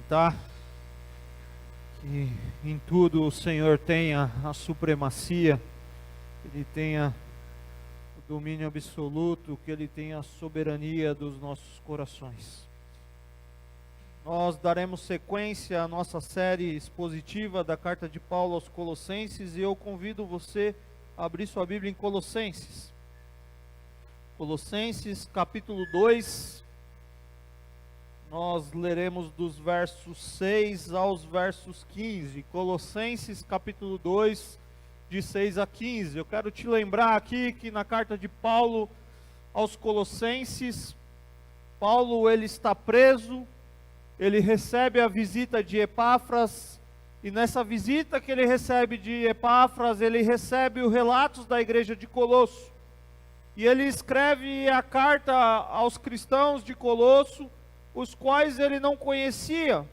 acreditar que em tudo o Senhor tenha a supremacia, que Ele tenha o domínio absoluto, que Ele tenha a soberania dos nossos corações. Nós daremos sequência à nossa série expositiva da carta de Paulo aos Colossenses, e eu convido você a abrir sua Bíblia em Colossenses. Colossenses capítulo 2, nós leremos dos versos 6 aos versos 15. Colossenses capítulo 2, de 6 a 15. Eu quero te lembrar aqui que na carta de Paulo aos Colossenses, Paulo ele está preso, ele recebe a visita de Epáfras, e nessa visita que ele recebe de Epáfras, ele recebe os relatos da igreja de Colosso. E ele escreve a carta aos cristãos de Colosso, os quais ele não conhecia,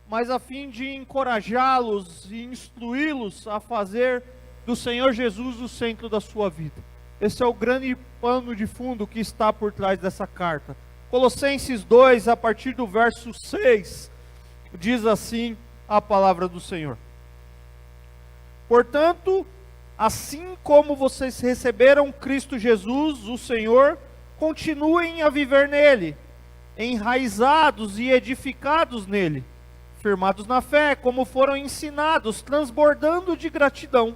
mas a fim de encorajá-los e instruí-los a fazer do Senhor Jesus o centro da sua vida. Esse é o grande pano de fundo que está por trás dessa carta. Colossenses 2, a partir do verso 6, diz assim a palavra do Senhor: Portanto, assim como vocês receberam Cristo Jesus, o Senhor, continuem a viver nele, enraizados e edificados nele, firmados na fé, como foram ensinados, transbordando de gratidão.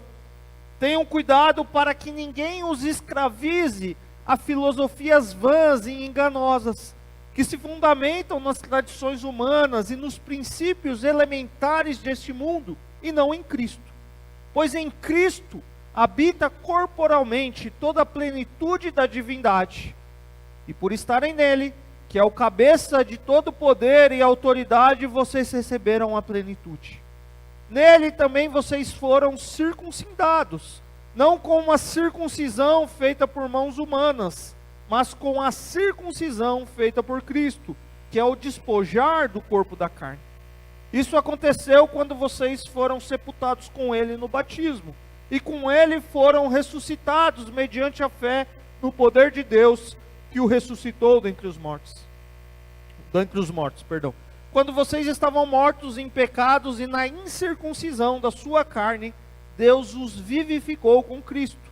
Tenham cuidado para que ninguém os escravize a filosofias vãs e enganosas, que se fundamentam nas tradições humanas e nos princípios elementares deste mundo, e não em Cristo. Pois em Cristo habita corporalmente toda a plenitude da divindade, e por estarem nele, que é o cabeça de todo poder e autoridade, vocês receberam a plenitude. Nele também vocês foram circuncidados, não com uma circuncisão feita por mãos humanas, mas com a circuncisão feita por Cristo, que é o despojar do corpo da carne. Isso aconteceu quando vocês foram sepultados com ele no batismo, e com ele foram ressuscitados mediante a fé no poder de Deus, que o ressuscitou dentre os mortos. Quando vocês estavam mortos em pecados e na incircuncisão da sua carne, Deus os vivificou com Cristo.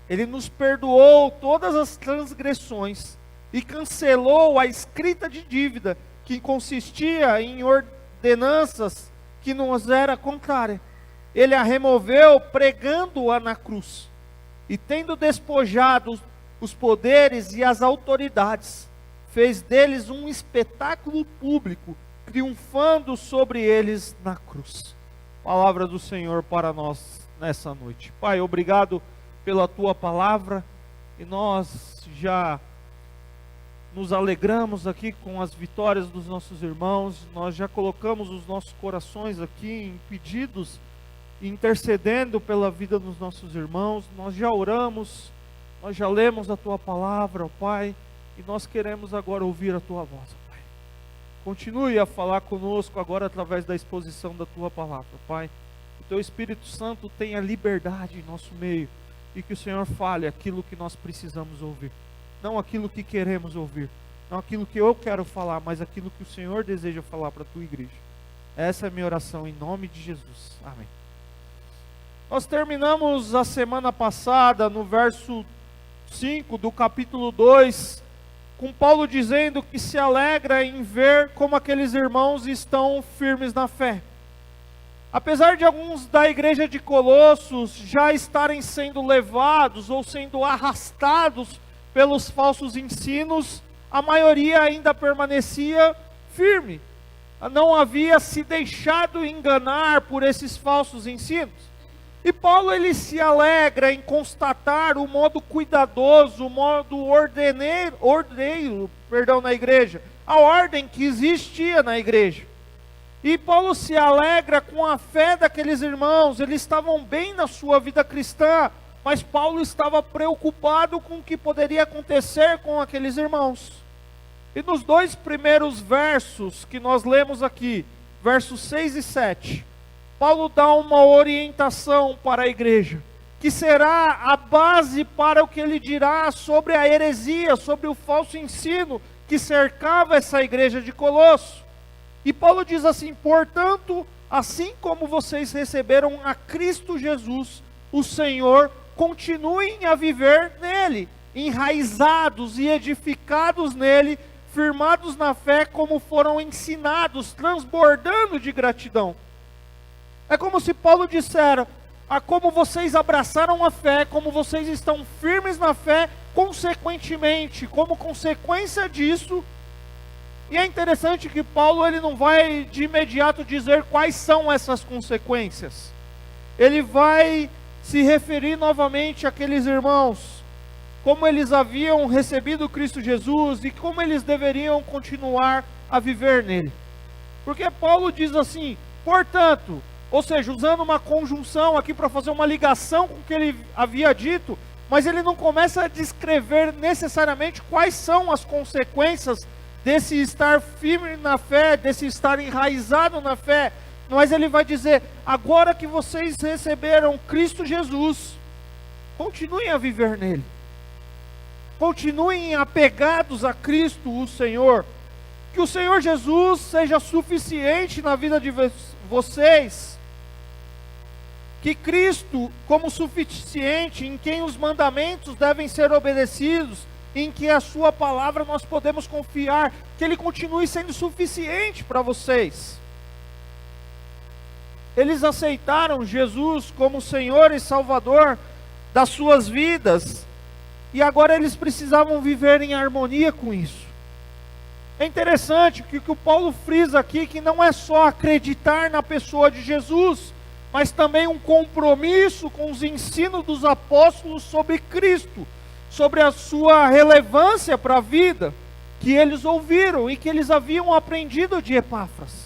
Ele nos perdoou todas as transgressões e cancelou a escrita de dívida que consistia em ordenanças que nos era contrária. Ele a removeu pregando-a na cruz, e tendo despojado os poderes e as autoridades, fez deles um espetáculo público, triunfando sobre eles na cruz. Palavra do Senhor para nós nessa noite. Pai, obrigado pela tua palavra, e nós já nos alegramos aqui com as vitórias dos nossos irmãos. Nós já colocamos os nossos corações aqui em pedidos, intercedendo pela vida dos nossos irmãos. Nós já oramos, nós já lemos a tua palavra, ó Pai, e nós queremos agora ouvir a tua voz, ó Pai. Continue a falar conosco agora através da exposição da tua palavra, Pai. O teu Espírito Santo tenha liberdade em nosso meio, e que o Senhor fale aquilo que nós precisamos ouvir, não aquilo que queremos ouvir, não aquilo que eu quero falar, mas aquilo que o Senhor deseja falar para a tua igreja. Essa é a minha oração em nome de Jesus, amém. Nós terminamos a semana passada no verso 5 do capítulo 2, com Paulo dizendo que se alegra em ver como aqueles irmãos estão firmes na fé. Apesar de alguns da igreja de Colossos já estarem sendo levados ou sendo arrastados pelos falsos ensinos, a maioria ainda permanecia firme, não havia se deixado enganar por esses falsos ensinos. E Paulo ele se alegra em constatar o modo cuidadoso, o modo ordeiro na igreja, a ordem que existia na igreja. E Paulo se alegra com a fé daqueles irmãos. Eles estavam bem na sua vida cristã, mas Paulo estava preocupado com o que poderia acontecer com aqueles irmãos. E nos dois primeiros versos que nós lemos aqui, versos 6 e 7, Paulo dá uma orientação para a igreja, que será a base para o que ele dirá sobre a heresia, sobre o falso ensino que cercava essa igreja de Colosso. E Paulo diz assim: portanto, assim como vocês receberam a Cristo Jesus, o Senhor, continuem a viver nele, enraizados e edificados nele, firmados na fé como foram ensinados, transbordando de gratidão. É como se Paulo dissera: a como vocês abraçaram a fé, como vocês estão firmes na fé, consequentemente, como consequência disso. E é interessante que Paulo ele não vai de imediato dizer quais são essas consequências. Ele vai se referir novamente àqueles irmãos, como eles haviam recebido Cristo Jesus e como eles deveriam continuar a viver nele. Porque Paulo diz assim: portanto, ou seja, usando uma conjunção aqui para fazer uma ligação com o que ele havia dito, mas ele não começa a descrever necessariamente quais são as consequências desse estar firme na fé, desse estar enraizado na fé. Mas ele vai dizer: agora que vocês receberam Cristo Jesus, continuem a viver nele. Continuem apegados a Cristo, o Senhor. Que o Senhor Jesus seja suficiente na vida de vocês. Que Cristo, como suficiente, em quem os mandamentos devem ser obedecidos, em que a sua palavra nós podemos confiar, que Ele continue sendo suficiente para vocês. Eles aceitaram Jesus como Senhor e Salvador das suas vidas, e agora eles precisavam viver em harmonia com isso. É interessante que o Paulo frisa aqui que não é só acreditar na pessoa de Jesus, mas também um compromisso com os ensinos dos apóstolos sobre Cristo, sobre a sua relevância para a vida, que eles ouviram e que eles haviam aprendido de Epáfras.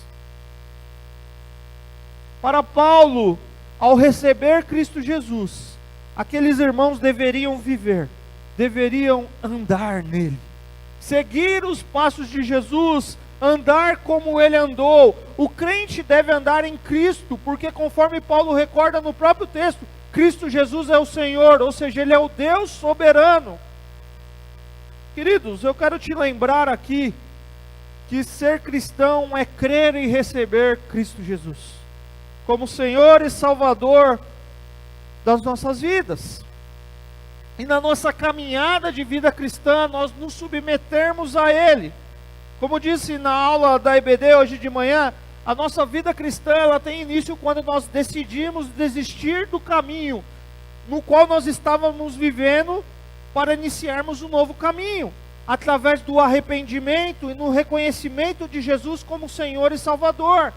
Para Paulo, ao receber Cristo Jesus, aqueles irmãos deveriam viver, deveriam andar nele, seguir os passos de Jesus, andar como ele andou. O crente deve andar em Cristo, porque conforme Paulo recorda no próprio texto, Cristo Jesus é o Senhor, ou seja, Ele é o Deus soberano. Queridos, eu quero te lembrar aqui que ser cristão é crer e receber Cristo Jesus como Senhor e Salvador das nossas vidas. E na nossa caminhada de vida cristã, nós nos submetermos a Ele. Como disse na aula da EBD hoje de manhã, a nossa vida cristã ela tem início quando nós decidimos desistir do caminho no qual nós estávamos vivendo para iniciarmos um novo caminho, através do arrependimento e no reconhecimento de Jesus como Senhor e Salvador,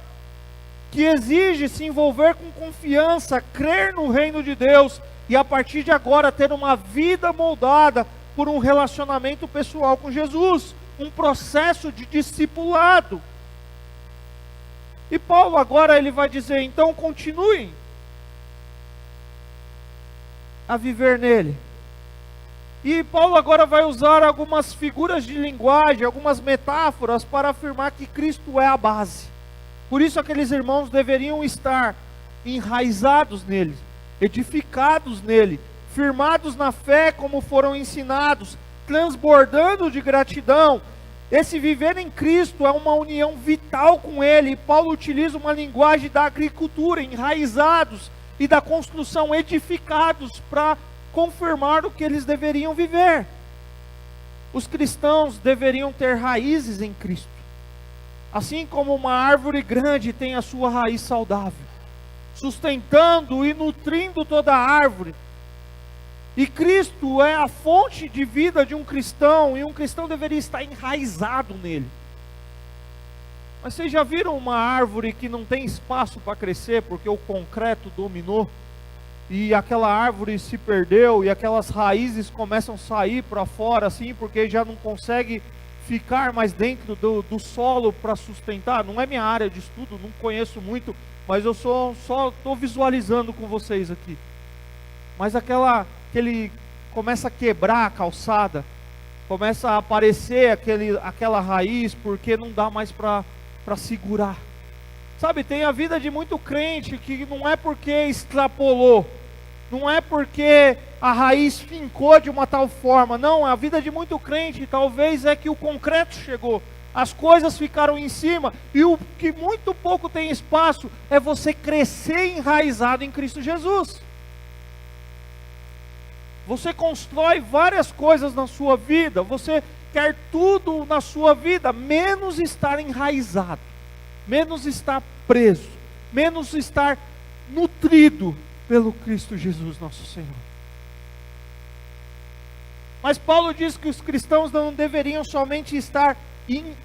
que exige se envolver com confiança, crer no reino de Deus e a partir de agora ter uma vida moldada por um relacionamento pessoal com Jesus, um processo de discipulado. E Paulo agora ele vai dizer: então continuem a viver nele. E Paulo agora vai usar algumas figuras de linguagem, algumas metáforas para afirmar que Cristo é a base. Por isso aqueles irmãos deveriam estar enraizados nele, edificados nele, firmados na fé como foram ensinados, transbordando de gratidão. Esse viver em Cristo é uma união vital com Ele. Paulo utiliza uma linguagem da agricultura, enraizados, e da construção, edificados, para confirmar o que eles deveriam viver. Os cristãos deveriam ter raízes em Cristo, assim como uma árvore grande tem a sua raiz saudável, sustentando e nutrindo toda a árvore. E Cristo é a fonte de vida de um cristão, e um cristão deveria estar enraizado nele. Mas vocês já viram uma árvore que não tem espaço para crescer, porque o concreto dominou, e aquela árvore se perdeu, e aquelas raízes começam a sair para fora, assim, porque já não consegue ficar mais dentro do solo para sustentar? Não é minha área de estudo, não conheço muito, mas eu só estou visualizando com vocês aqui. Mas ele começa a quebrar a calçada, começa a aparecer aquela raiz, porque não dá mais para segurar. Sabe, tem a vida de muito crente que não é porque extrapolou, não é porque a raiz fincou de uma tal forma, não, a vida de muito crente talvez é que o concreto chegou, as coisas ficaram em cima, e o que muito pouco tem espaço é você crescer enraizado em Cristo Jesus. Você constrói várias coisas na sua vida, você quer tudo na sua vida, menos estar enraizado, menos estar preso, menos estar nutrido pelo Cristo Jesus nosso Senhor. Mas Paulo diz que os cristãos não deveriam somente estar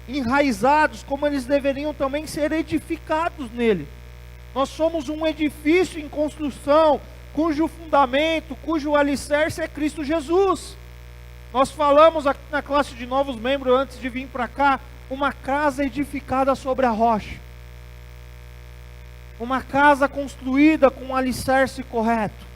enraizados, como eles deveriam também ser edificados nele. Nós somos um edifício em construção, cujo fundamento, cujo alicerce é Cristo Jesus. Nós falamos aqui na classe de novos membros, antes de vir para cá, uma casa edificada sobre a rocha. Uma casa construída com um alicerce correto.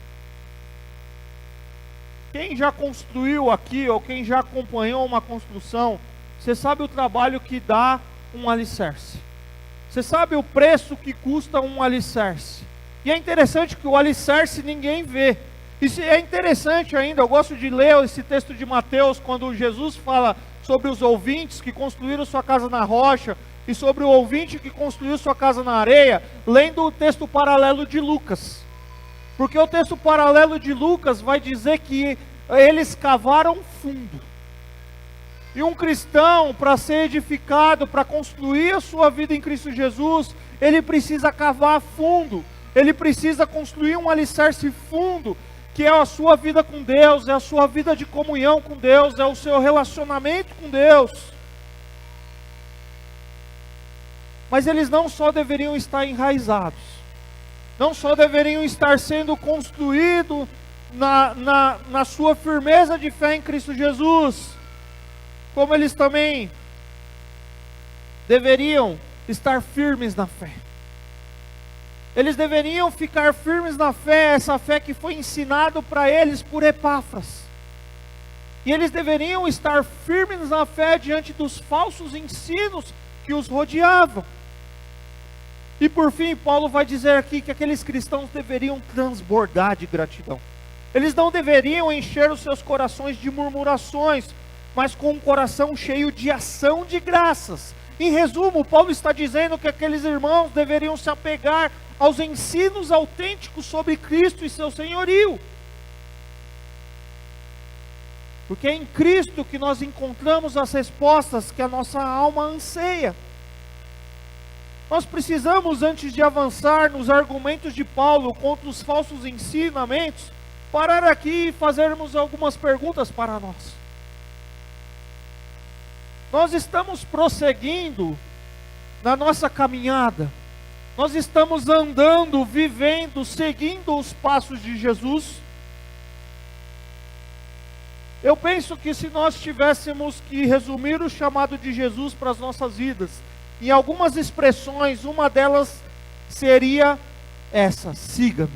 Quem já construiu aqui, ou quem já acompanhou uma construção, você sabe o trabalho que dá um alicerce. Você sabe o preço que custa um alicerce. E é interessante que o alicerce ninguém vê. Isso é interessante ainda, eu gosto de ler esse texto de Mateus, quando Jesus fala sobre os ouvintes que construíram sua casa na rocha, e sobre o ouvinte que construiu sua casa na areia, lendo o texto paralelo de Lucas. Porque o texto paralelo de Lucas vai dizer que eles cavaram fundo. E um cristão, para ser edificado, para construir a sua vida em Cristo Jesus, ele precisa cavar fundo, ele precisa construir um alicerce fundo, que é a sua vida com Deus, é a sua vida de comunhão com Deus, é o seu relacionamento com Deus. Mas eles não só deveriam estar enraizados, não só deveriam estar sendo construídos na sua firmeza de fé em Cristo Jesus, como eles também deveriam estar firmes na fé. Eles deveriam ficar firmes na fé, essa fé que foi ensinado para eles por Epáfras. E eles deveriam estar firmes na fé diante dos falsos ensinos que os rodeavam. E por fim, Paulo vai dizer aqui que aqueles cristãos deveriam transbordar de gratidão. Eles não deveriam encher os seus corações de murmurações, mas com um coração cheio de ação de graças. Em resumo, Paulo está dizendo que aqueles irmãos deveriam se apegar aos ensinos autênticos sobre Cristo e seu senhorio. Porque é em Cristo que nós encontramos as respostas que a nossa alma anseia. Nós precisamos, antes de avançar nos argumentos de Paulo contra os falsos ensinamentos, parar aqui e fazermos algumas perguntas para nós. Nós estamos prosseguindo na nossa caminhada, nós estamos andando, vivendo, seguindo os passos de Jesus. Eu penso que se nós tivéssemos que resumir o chamado de Jesus para as nossas vidas, em algumas expressões, uma delas seria essa: siga-me.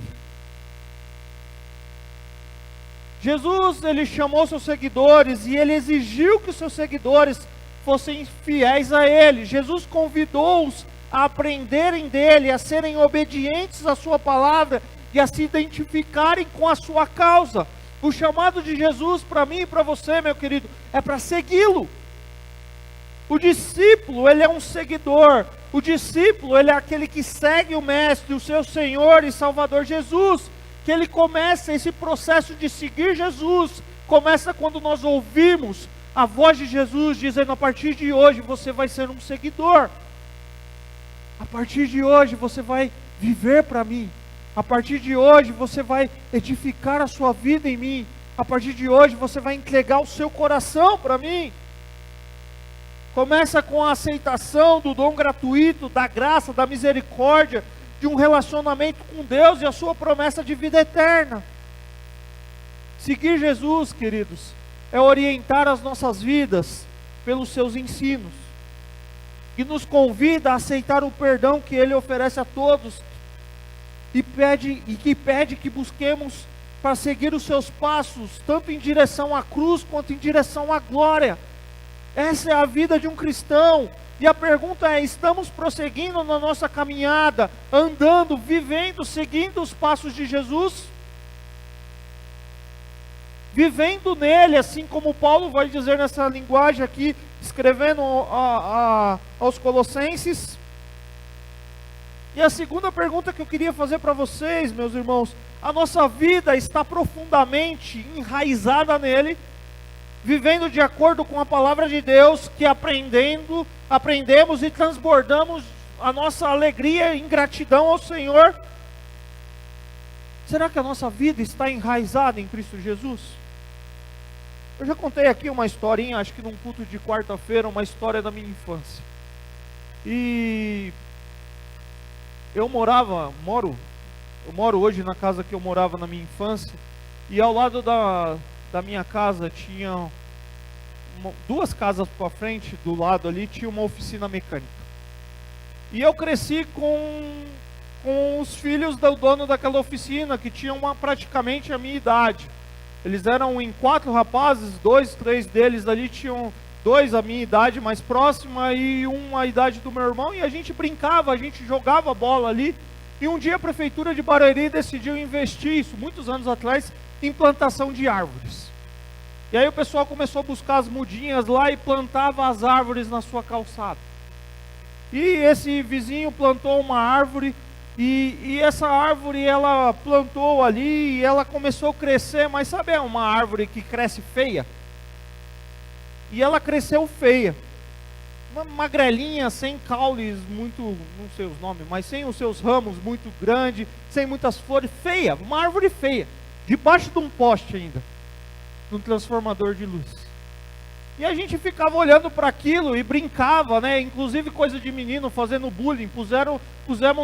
Jesus, ele chamou seus seguidores e ele exigiu que os seus seguidores fossem fiéis a ele. Jesus convidou-os a aprenderem dele, a serem obedientes à sua palavra e a se identificarem com a sua causa. O chamado de Jesus para mim e para você, meu querido, é para segui-lo. O discípulo, ele é um seguidor. O discípulo, ele é aquele que segue o Mestre, o seu Senhor e Salvador Jesus. Que ele começa esse processo de seguir Jesus, começa quando nós ouvimos a voz de Jesus dizendo: a partir de hoje você vai ser um seguidor. A partir de hoje você vai viver para mim. A partir de hoje você vai edificar a sua vida em mim. A partir de hoje você vai entregar o seu coração para mim. Começa com a aceitação do dom gratuito, da graça, da misericórdia, de um relacionamento com Deus e a sua promessa de vida eterna. Seguir Jesus, queridos, é orientar as nossas vidas pelos seus ensinos, e nos convida a aceitar o perdão que Ele oferece a todos, e que pede que busquemos para seguir os seus passos, tanto em direção à cruz, quanto em direção à glória. Essa é a vida de um cristão. E a pergunta é: estamos prosseguindo na nossa caminhada, andando, vivendo, seguindo os passos de Jesus? Vivendo nele, assim como Paulo vai dizer nessa linguagem aqui, escrevendo aos Colossenses. E a segunda pergunta que eu queria fazer para vocês, meus irmãos: a nossa vida está profundamente enraizada nele, vivendo de acordo com a palavra de Deus, que aprendemos e transbordamos a nossa alegria em gratidão ao Senhor? Será que a nossa vida está enraizada em Cristo Jesus? Eu já contei aqui uma historinha, acho que num culto de quarta-feira, uma história da minha infância. E eu moro hoje na casa que eu morava na minha infância, e ao lado da minha casa tinha duas casas para frente, do lado ali tinha uma oficina mecânica. E eu cresci com os filhos do dono daquela oficina, que tinham praticamente a minha idade. Eles eram em 4 rapazes, 3 deles ali tinham 2 a minha idade mais próxima e 1 a idade do meu irmão, e a gente brincava, a gente jogava bola ali. E um dia a prefeitura de Barueri decidiu investir, isso muitos anos atrás, em plantação de árvores. E aí o pessoal começou a buscar as mudinhas lá e plantava as árvores na sua calçada. E esse vizinho plantou uma árvore, e essa árvore ela plantou ali, e ela começou a crescer, mas sabe uma árvore que cresce feia? E ela cresceu feia, uma magrelinha, sem caules muito, não sei os nomes, mas sem os seus ramos muito grandes, sem muitas flores, feia, uma árvore feia, debaixo de um poste ainda, de um transformador de luz. E a gente ficava olhando para aquilo e brincava, né? Inclusive coisa de menino, fazendo bullying. Pusemos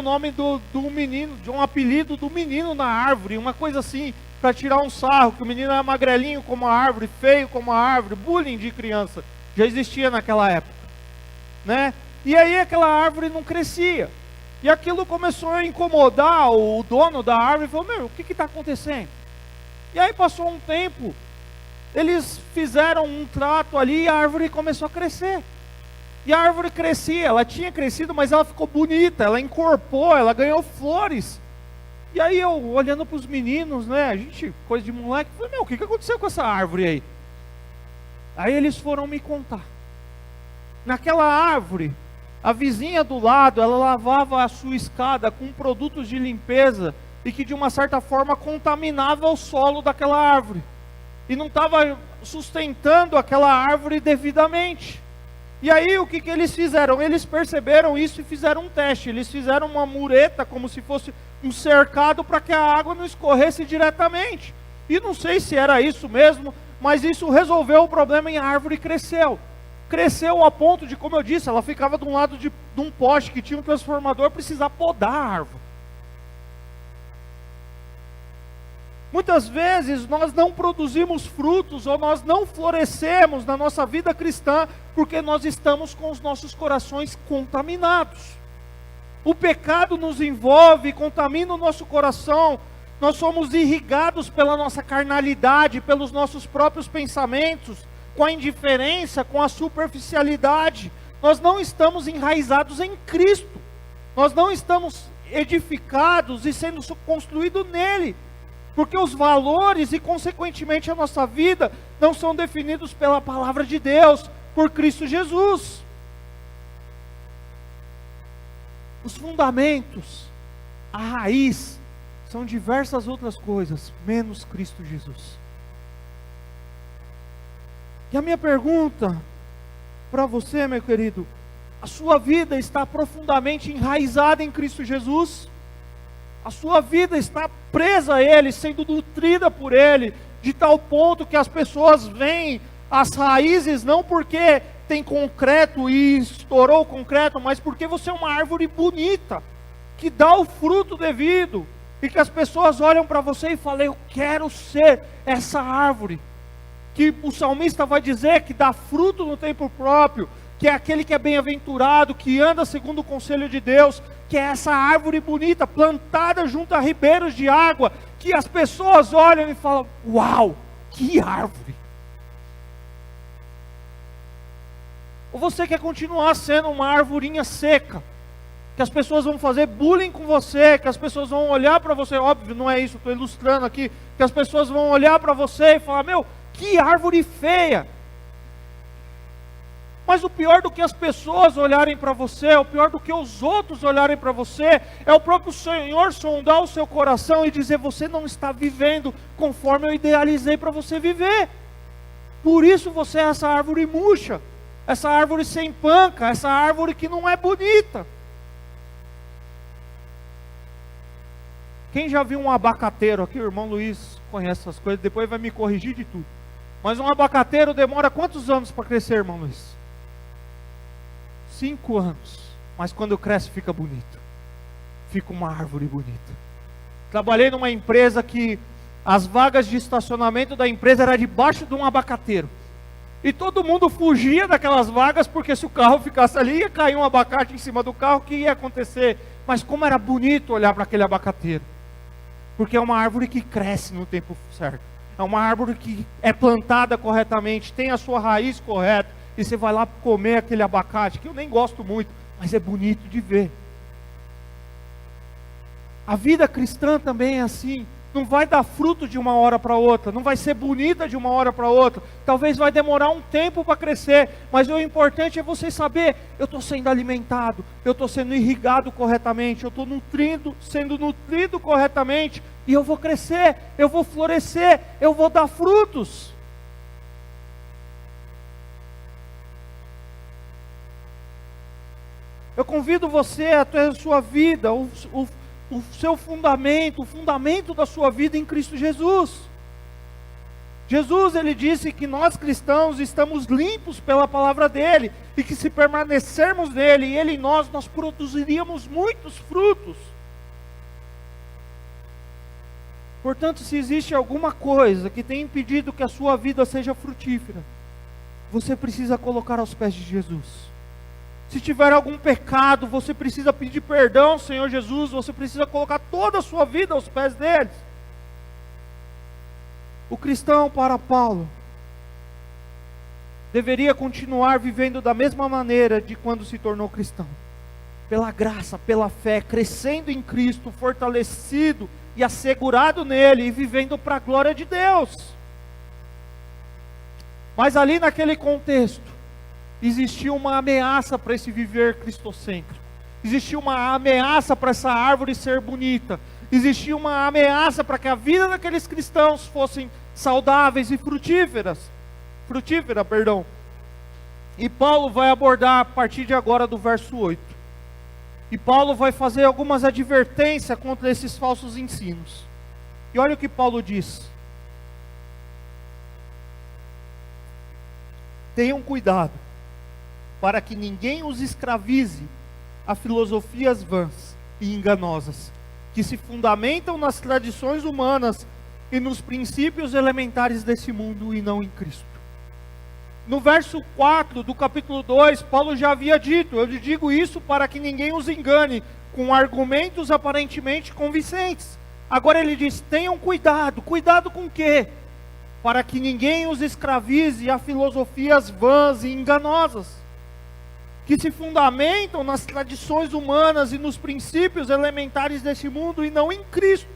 o nome do menino, de um apelido do menino na árvore, uma coisa assim, para tirar um sarro, que o menino era magrelinho como a árvore, feio como a árvore, bullying de criança. Já existia naquela época, né? E aí aquela árvore não crescia. E aquilo começou a incomodar o dono da árvore, falou: meu, o que está acontecendo? E aí passou um tempo, eles fizeram um trato ali e a árvore começou a crescer. E a árvore crescia, ela tinha crescido, mas ela ficou bonita, ela encorpou, ela ganhou flores. E aí eu, olhando para os meninos, né, a gente, coisa de moleque, falei: meu, o que aconteceu com essa árvore aí? Aí eles foram me contar. Naquela árvore, a vizinha do lado, ela lavava a sua escada com produtos de limpeza, e que de uma certa forma contaminava o solo daquela árvore. E não estava sustentando aquela árvore devidamente. E aí o que eles fizeram? Eles perceberam isso e fizeram um teste. Eles fizeram uma mureta, como se fosse um cercado, para que a água não escorresse diretamente. E não sei se era isso mesmo, mas isso resolveu o problema e a árvore cresceu. Cresceu a ponto de, como eu disse, ela ficava de um lado de um poste que tinha um transformador, precisar podar a árvore. Muitas vezes nós não produzimos frutos ou nós não florescemos na nossa vida cristã porque nós estamos com os nossos corações contaminados. O pecado nos envolve e contamina o nosso coração. Nós somos irrigados pela nossa carnalidade, pelos nossos próprios pensamentos, com a indiferença, com a superficialidade. Nós não estamos enraizados em Cristo. Nós não estamos edificados e sendo construídos nele. Porque os valores e consequentemente a nossa vida não são definidos pela palavra de Deus, por Cristo Jesus. Os fundamentos, a raiz, são diversas outras coisas, menos Cristo Jesus. E a minha pergunta para você, meu querido: a sua vida está profundamente enraizada em Cristo Jesus? A sua vida está presa a Ele, sendo nutrida por Ele, de tal ponto que as pessoas veem as raízes não porque tem concreto e estourou o concreto, mas porque você é uma árvore bonita, que dá o fruto devido, e que as pessoas olham para você e falam: eu quero ser essa árvore, que o salmista vai dizer que dá fruto no tempo próprio, que é aquele que é bem-aventurado, que anda segundo o conselho de Deus, que é essa árvore bonita, plantada junto a ribeiros de água, que as pessoas olham e falam: uau, que árvore! Ou você quer continuar sendo uma arvorinha seca, que as pessoas vão fazer bullying com você, que as pessoas vão olhar para você, óbvio, não é isso, estou ilustrando aqui, que as pessoas vão olhar para você e falar: meu, que árvore feia! Mas o pior do que as pessoas olharem para você, o pior do que os outros olharem para você, é o próprio Senhor sondar o seu coração e dizer: você não está vivendo conforme eu idealizei para você viver. Por isso você é essa árvore murcha, essa árvore sem panca, essa árvore que não é bonita. Quem já viu um abacateiro aqui? O irmão Luiz conhece essas coisas, depois vai me corrigir de tudo. Mas um abacateiro demora quantos anos para crescer, irmão Luiz? 5 anos. Mas quando cresce fica bonito. Fica uma árvore bonita. Trabalhei numa empresa que as vagas de estacionamento da empresa eram debaixo de um abacateiro. E todo mundo fugia daquelas vagas, porque se o carro ficasse ali, ia cair um abacate em cima do carro, o que ia acontecer? Mas como era bonito olhar para aquele abacateiro. Porque é uma árvore que cresce no tempo certo. É uma árvore que é plantada corretamente, tem a sua raiz correta, e você vai lá comer aquele abacate, que eu nem gosto muito, mas é bonito de ver. A vida cristã também é assim. Não vai dar fruto de uma hora para outra, não vai ser bonita de uma hora para outra. Talvez vai demorar um tempo para crescer, mas o importante é você saber: eu estou sendo alimentado, eu estou sendo irrigado corretamente, eu estou sendo nutrido corretamente, e eu vou crescer, eu vou florescer, eu vou dar frutos. Eu convido você a ter a sua vida, o seu fundamento, o fundamento da sua vida em Cristo Jesus. Jesus, ele disse que nós cristãos estamos limpos pela palavra dele, e que se permanecermos nele e ele em nós produziríamos muitos frutos. Portanto, se existe alguma coisa que tem impedido que a sua vida seja frutífera, você precisa colocar aos pés de Jesus. Se tiver algum pecado, você precisa pedir perdão ao Senhor Jesus, você precisa colocar toda a sua vida aos pés dele. O cristão, para Paulo, deveria continuar vivendo da mesma maneira de quando se tornou cristão. Pela graça, pela fé, crescendo em Cristo, fortalecido e assegurado nele, e vivendo para a glória de Deus. Mas ali naquele contexto, existia uma ameaça para esse viver cristocêntrico. Existia uma ameaça para essa árvore ser bonita. Existia uma ameaça para que a vida daqueles cristãos fossem saudáveis e frutífera. E Paulo vai abordar a partir de agora do verso 8. E Paulo vai fazer algumas advertências contra esses falsos ensinos. E olha o que Paulo diz: tenham cuidado para que ninguém os escravize a filosofias vãs e enganosas, que se fundamentam nas tradições humanas e nos princípios elementares desse mundo, e não em Cristo. No verso 4 do capítulo 2, Paulo já havia dito: eu lhe digo isso para que ninguém os engane com argumentos aparentemente convincentes. Agora ele diz: tenham cuidado. Cuidado com o quê? Para que ninguém os escravize a filosofias vãs e enganosas, que se fundamentam nas tradições humanas e nos princípios elementares deste mundo, e não em Cristo.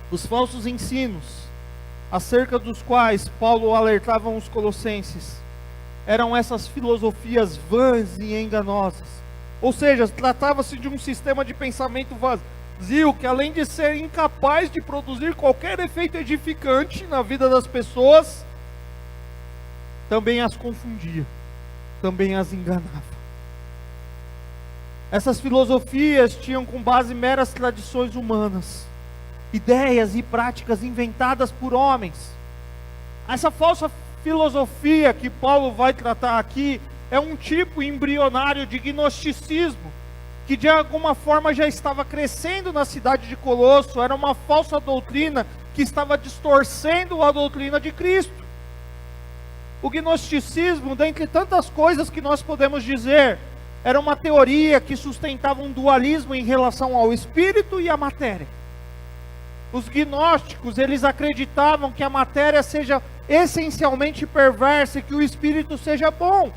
Os falsos ensinos, acerca dos quais Paulo alertava os colossenses, eram essas filosofias vãs e enganosas. Ou seja, tratava-se de um sistema de pensamento vazio, que além de ser incapaz de produzir qualquer efeito edificante na vida das pessoas, também as confundia, também as enganava. Essas filosofias tinham como base meras tradições humanas, ideias e práticas inventadas por homens. Essa falsa filosofia que Paulo vai tratar aqui é um tipo embrionário de gnosticismo, que de alguma forma já estava crescendo na cidade de Colosso. Era uma falsa doutrina que estava distorcendo a doutrina de Cristo. O gnosticismo, dentre tantas coisas que nós podemos dizer, era uma teoria que sustentava um dualismo em relação ao espírito e à matéria. Os gnósticos, eles acreditavam que a matéria seja essencialmente perversa e que o espírito seja bom.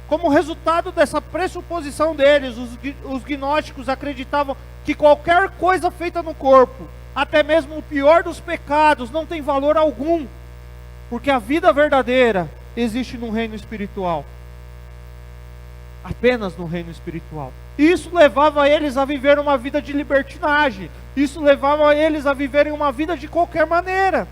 Como resultado dessa pressuposição deles, os gnósticos acreditavam que qualquer coisa feita no corpo, até mesmo o pior dos pecados, não tem valor algum, porque a vida verdadeira existe no reino espiritual. Apenas no reino espiritual. Isso levava eles a viver uma vida de libertinagem. Isso levava eles a viverem uma vida de qualquer maneira.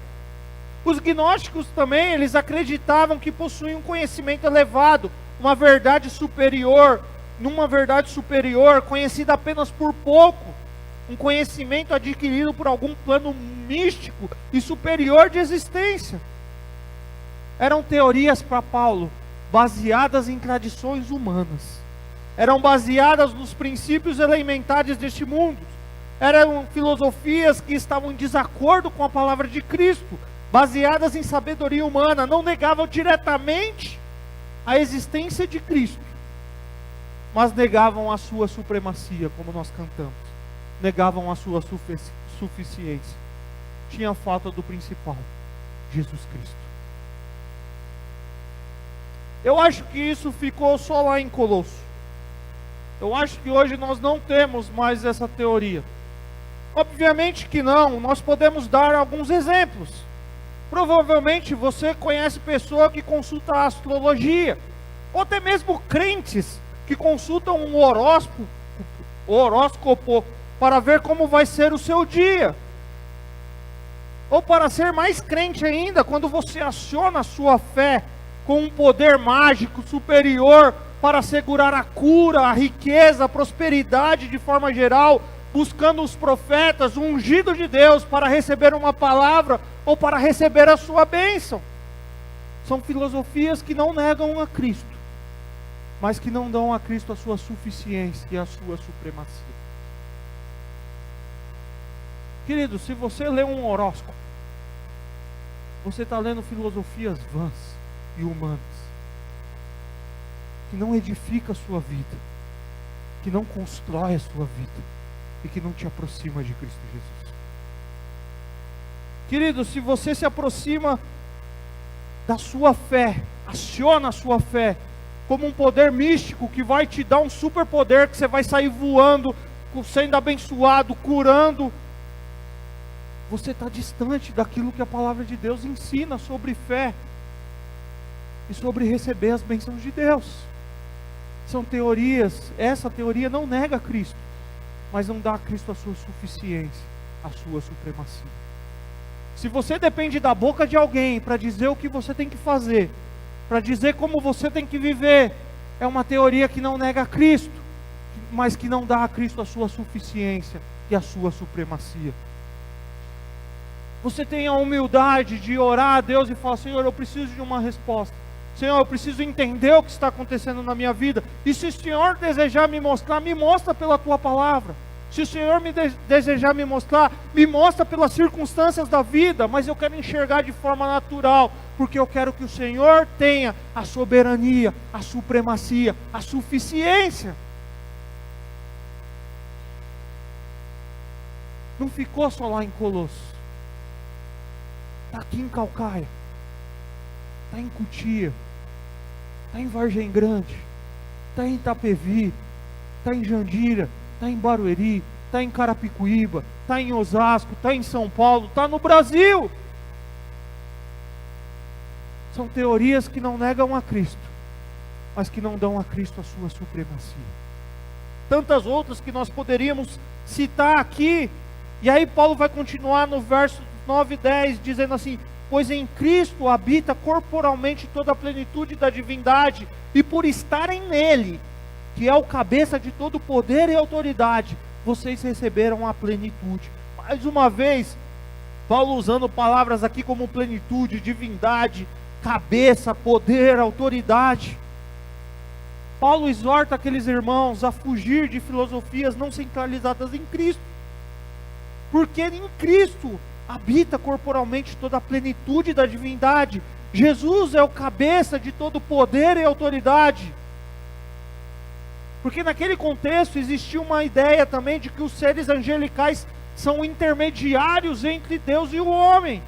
Os gnósticos também, eles acreditavam que possuíam um conhecimento elevado, uma verdade superior, numa verdade superior, conhecida apenas por pouco, um conhecimento adquirido por algum plano místico e superior de existência. Eram teorias para Paulo, baseadas em tradições humanas. Eram baseadas nos princípios elementares deste mundo. Eram filosofias que estavam em desacordo com a palavra de Cristo, baseadas em sabedoria humana. Não negavam diretamente a existência de Cristo, mas negavam a sua supremacia, como nós cantamos. Negavam a sua suficiência. Tinha falta do principal, Jesus Cristo. Eu acho que isso ficou só lá em Colosso. Eu acho que hoje nós não temos mais essa teoria. Obviamente que não, nós podemos dar alguns exemplos. Provavelmente você conhece pessoa que consulta a astrologia, ou até mesmo crentes que consultam um horóscopo para ver como vai ser o seu dia. Ou para ser mais crente ainda, quando você aciona a sua fé com um poder mágico superior para assegurar a cura, a riqueza, a prosperidade de forma geral, buscando os profetas, o ungido de Deus para receber uma palavra ou para receber a sua bênção. São filosofias que não negam a Cristo, mas que não dão a Cristo a sua suficiência e a sua supremacia. Querido, se você lê um horóscopo, você está lendo filosofias vãs e humanas, que não edifica a sua vida, que não constrói a sua vida e que não te aproxima de Cristo Jesus. Querido, se você se aproxima da sua fé, aciona a sua fé como um poder místico que vai te dar um superpoder, que você vai sair voando, sendo abençoado, curando, você está distante daquilo que a palavra de Deus ensina sobre fé e sobre receber as bênçãos de Deus. São teorias, essa teoria não nega Cristo, mas não dá a Cristo a sua suficiência, a sua supremacia. Se você depende da boca de alguém para dizer o que você tem que fazer, para dizer como você tem que viver, é uma teoria que não nega Cristo, mas que não dá a Cristo a sua suficiência e a sua supremacia. Você tem a humildade de orar a Deus e falar: Senhor, eu preciso de uma resposta. Senhor, eu preciso entender o que está acontecendo na minha vida. E se o Senhor desejar me mostrar, me mostra pela Tua palavra. Se o Senhor desejar me mostrar, me mostra pelas circunstâncias da vida. Mas eu quero enxergar de forma natural, porque eu quero que o Senhor tenha a soberania, a supremacia, a suficiência. Não ficou só lá em Colosso. Está aqui em Calcaia, está em Cotia, está em Vargem Grande, está em Itapevi, está em Jandira, está em Barueri, está em Carapicuíba, está em Osasco, está em São Paulo, está no Brasil. São teorias que não negam a Cristo, mas que não dão a Cristo a sua supremacia. Tantas outras que nós poderíamos citar aqui. E aí Paulo vai continuar no verso 9 e 10, dizendo assim: pois em Cristo habita corporalmente toda a plenitude da divindade, e por estarem nele, que é o cabeça de todo poder e autoridade, vocês receberam a plenitude. Mais uma vez, Paulo usando palavras aqui como plenitude, divindade, cabeça, poder, autoridade. Paulo exorta aqueles irmãos a fugir de filosofias não centralizadas em Cristo, porque em Cristo habita corporalmente toda a plenitude da divindade. Jesus é o cabeça de todo poder e autoridade. Porque naquele contexto existia uma ideia também de que os seres angelicais são intermediários entre Deus e o homem.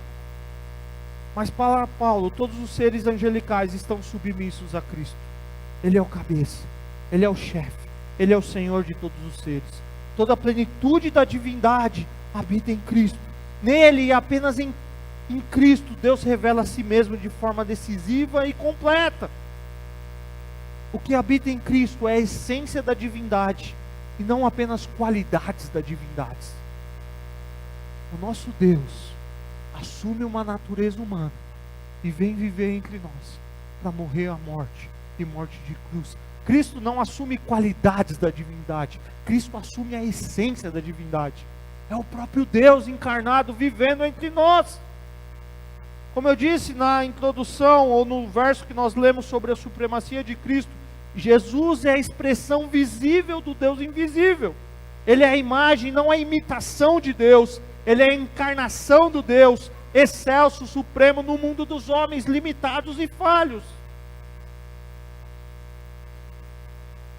Mas para Paulo, todos os seres angelicais estão submissos a Cristo. Ele é o cabeça, Ele é o chefe, Ele é o Senhor de todos os seres. Toda a plenitude da divindade habita em Cristo. Nele e apenas Em Cristo, Deus revela a si mesmo de forma decisiva e completa. O que habita em Cristo é a essência da divindade, e não apenas qualidades da divindade. O nosso Deus assume uma natureza humana e vem viver entre nós para morrer a morte e morte de cruz. Cristo não assume qualidades da divindade, Cristo assume a essência da divindade. É o próprio Deus encarnado vivendo entre nós. Como eu disse na introdução, ou no verso que nós lemos sobre a supremacia de Cristo, Jesus é a expressão visível do Deus invisível. Ele é a imagem, não a imitação de Deus. Ele é a encarnação do Deus excelso, supremo no mundo dos homens limitados e falhos.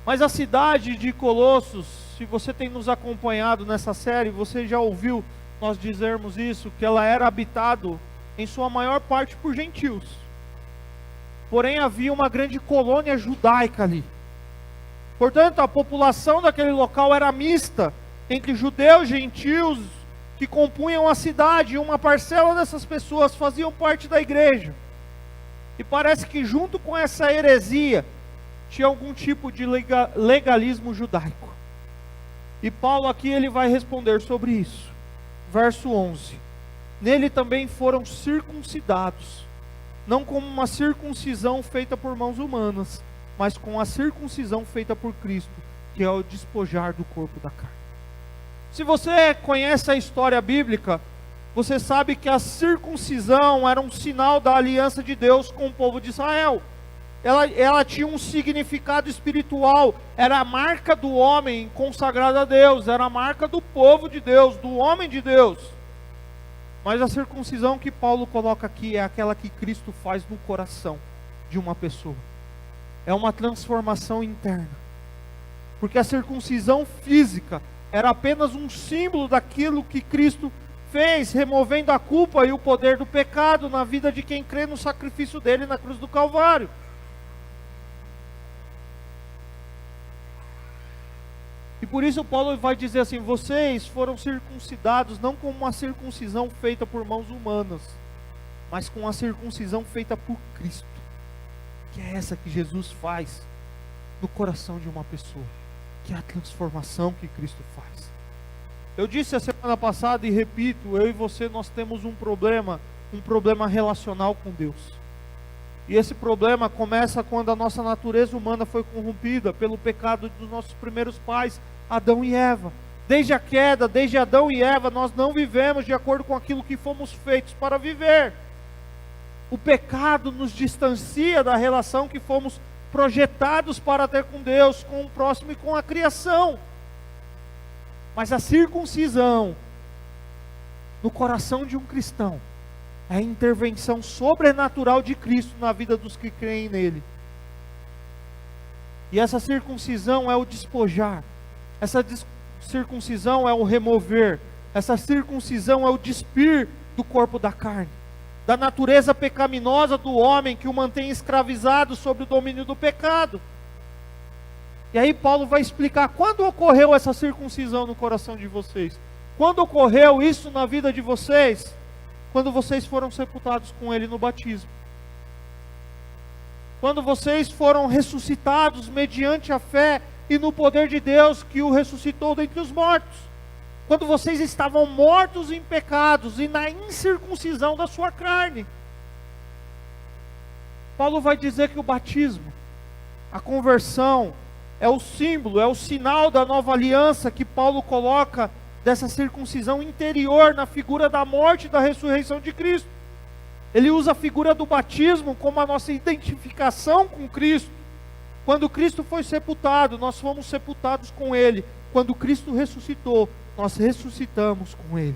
Mas a cidade de Colossos, se você tem nos acompanhado nessa série, você já ouviu nós dizermos isso, que ela era habitado em sua maior parte por gentios. Porém havia uma grande colônia judaica ali. Portanto, a população daquele local era mista, entre judeus e gentios que compunham a cidade, e uma parcela dessas pessoas faziam parte da igreja. E parece que junto com essa heresia, tinha algum tipo de legalismo judaico. E Paulo aqui ele vai responder sobre isso. Verso 11. Nele também foram circuncidados, não como uma circuncisão feita por mãos humanas, mas com a circuncisão feita por Cristo, que é o despojar do corpo da carne. Se você conhece a história bíblica, você sabe que a circuncisão era um sinal da aliança de Deus com o povo de Israel. Ela tinha um significado espiritual, era a marca do homem consagrado a Deus, era a marca do povo de Deus, do homem de Deus. Mas a circuncisão que Paulo coloca aqui é aquela que Cristo faz no coração de uma pessoa. É uma transformação interna. Porque a circuncisão física era apenas um símbolo daquilo que Cristo fez, removendo a culpa e o poder do pecado na vida de quem crê no sacrifício dele na cruz do Calvário. E por isso Paulo vai dizer assim: vocês foram circuncidados não com uma circuncisão feita por mãos humanas, mas com a circuncisão feita por Cristo, que é essa que Jesus faz no coração de uma pessoa, que é a transformação que Cristo faz. Eu disse a semana passada e repito, eu e você nós temos um problema relacional com Deus. E esse problema começa quando a nossa natureza humana foi corrompida pelo pecado dos nossos primeiros pais, Adão e Eva. Desde a queda, desde Adão e Eva, nós não vivemos de acordo com aquilo que fomos feitos para viver. O pecado nos distancia da relação que fomos projetados para ter com Deus, com o próximo e com a criação. Mas a circuncisão no coração de um cristão é a intervenção sobrenatural de Cristo na vida dos que creem nele. E essa circuncisão é o despojar. Essa circuncisão é o remover. Essa circuncisão é o despir do corpo da carne, da natureza pecaminosa do homem que o mantém escravizado sob o domínio do pecado. E aí Paulo vai explicar quando ocorreu essa circuncisão no coração de vocês. Quando ocorreu isso na vida de vocês? Quando vocês foram sepultados com ele no batismo. Quando vocês foram ressuscitados mediante a fé e no poder de Deus que o ressuscitou dentre os mortos. Quando vocês estavam mortos em pecados e na incircuncisão da sua carne. Paulo vai dizer que o batismo, a conversão, é o símbolo, é o sinal da nova aliança que Paulo coloca dessa circuncisão interior na figura da morte e da ressurreição de Cristo. Ele usa a figura do batismo como a nossa identificação com Cristo. Quando Cristo foi sepultado, nós fomos sepultados com Ele. Quando Cristo ressuscitou, nós ressuscitamos com Ele.